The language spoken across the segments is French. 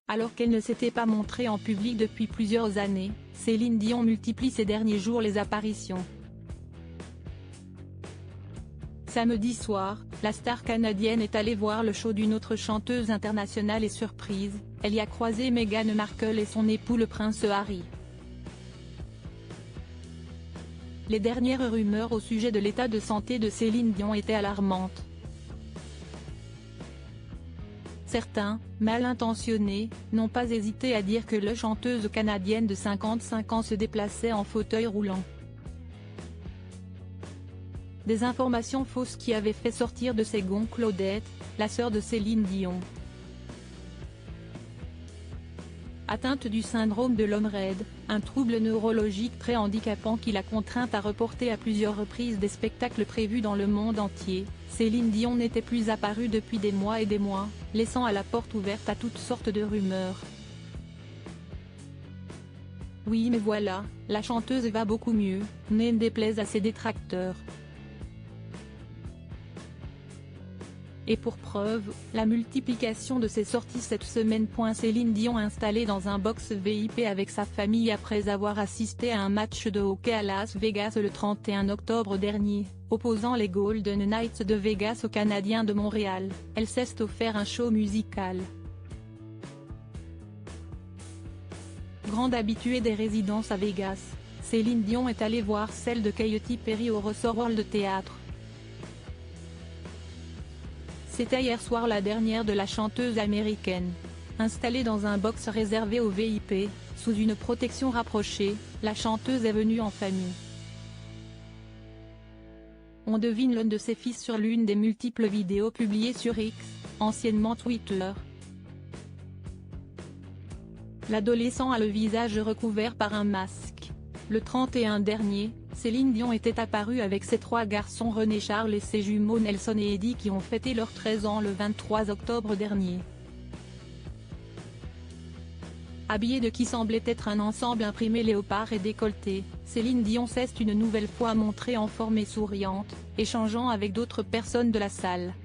Alors qu'elle ne s'était pas montrée en public depuis plusieurs années, Céline Dion multiplie ces derniers jours les apparitions. Samedi soir, la star canadienne est allée voir le show d'une autre chanteuse internationale et surprise, elle y a croisé Meghan Markle et son époux le prince Harry. Les dernières rumeurs au sujet de l'état de santé de Céline Dion étaient alarmantes. Certains, mal intentionnés, n'ont pas hésité à dire que la chanteuse canadienne de 55 ans se déplaçait en fauteuil roulant. Des informations fausses qui avaient fait sortir de ses gonds Claudette, la sœur de Céline Dion. Atteinte du syndrome de l'homme raide, un trouble neurologique très handicapant qui l'a contrainte à reporter à plusieurs reprises des spectacles prévus dans le monde entier, Céline Dion n'était plus apparue depuis des mois et des mois, laissant à la porte ouverte à toutes sortes de rumeurs. Oui mais voilà, la chanteuse va beaucoup mieux, n'en déplaise à ses détracteurs. Et pour preuve, la multiplication de ses sorties cette semaine. Céline Dion installée dans un box VIP avec sa famille après avoir assisté à un match de hockey à Las Vegas le 31 octobre dernier, opposant les Golden Knights de Vegas aux Canadiens de Montréal, elle s'est offert un show musical. Grande habituée des résidences à Vegas, Céline Dion est allée voir celle de Katy Perry au Ressort World Theatre. C'était hier soir la dernière de la chanteuse américaine. Installée dans un box réservé aux VIP, sous une protection rapprochée, la chanteuse est venue en famille. On devine l'un de ses fils sur l'une des multiples vidéos publiées sur X, anciennement Twitter. L'adolescent a le visage recouvert par un masque. Le 31 dernier, Céline Dion était apparue avec ses trois garçons René Charles et ses jumeaux Nelson et Eddie qui ont fêté leurs 13 ans le 23 octobre dernier. Habillée de qui semblait être un ensemble imprimé léopard et décolleté, Céline Dion s'est une nouvelle fois montrée en forme et souriante, échangeant avec d'autres personnes de la salle.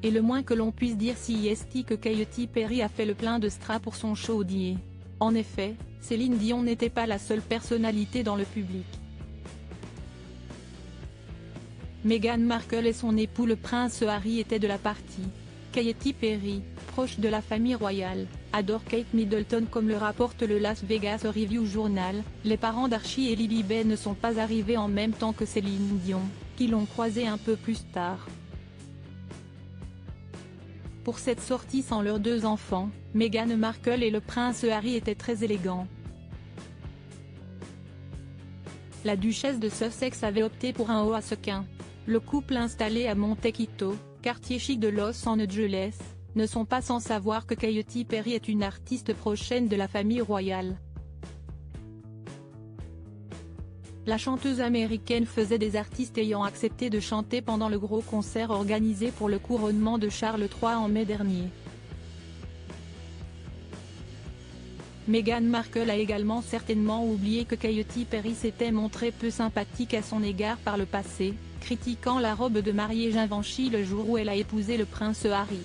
Et le moins que l'on puisse dire si est que Katy Perry a fait le plein de strass pour son show d'hier. En effet, Céline Dion n'était pas la seule personnalité dans le public. Meghan Markle et son époux le prince Harry étaient de la partie. Katy Perry, proche de la famille royale, adore Kate Middleton comme le rapporte le Las Vegas Review Journal. Les parents d'Archie et Lily ne sont pas arrivés en même temps que Céline Dion, qui l'ont croisée un peu plus tard. Pour cette sortie sans leurs deux enfants, Meghan Markle et le prince Harry étaient très élégants. La duchesse de Sussex avait opté pour un haut à sequins. Le couple installé à Montecito, quartier chic de Los Angeles, ne sont pas sans savoir que Katy Perry est une artiste prochaine de la famille royale. La chanteuse américaine faisait des artistes ayant accepté de chanter pendant le gros concert organisé pour le couronnement de Charles III en mai dernier. Meghan Markle a également certainement oublié que Katy Perry s'était montrée peu sympathique à son égard par le passé, critiquant la robe de mariée Givenchy le jour où elle a épousé le prince Harry.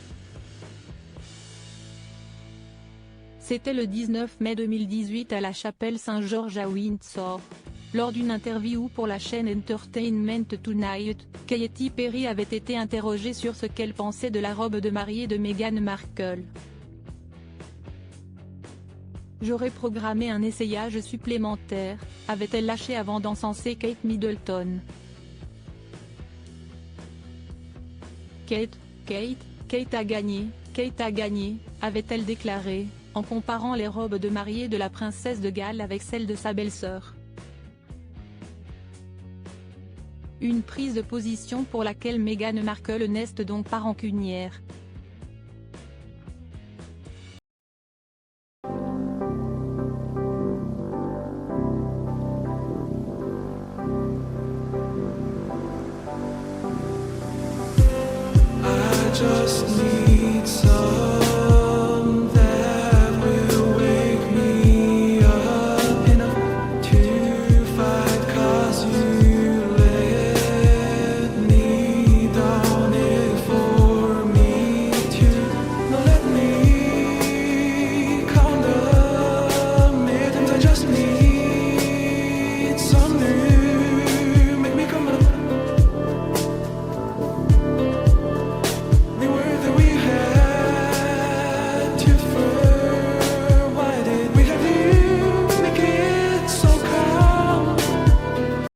C'était le 19 mai 2018 à la chapelle Saint-Georges à Windsor. Lors d'une interview pour la chaîne Entertainment Tonight, Katy Perry avait été interrogée sur ce qu'elle pensait de la robe de mariée de Meghan Markle. J'aurais programmé un essayage supplémentaire, avait-elle lâché avant d'encenser Kate Middleton. Kate a gagné, avait-elle déclaré, en comparant les robes de mariée de la princesse de Galles avec celles de sa belle-sœur. Une prise de position pour laquelle Meghan Markle n'est donc pas rancunière. Just need some that will wake me up enough to fight, 'cause you let me down it for me to. No, let some reason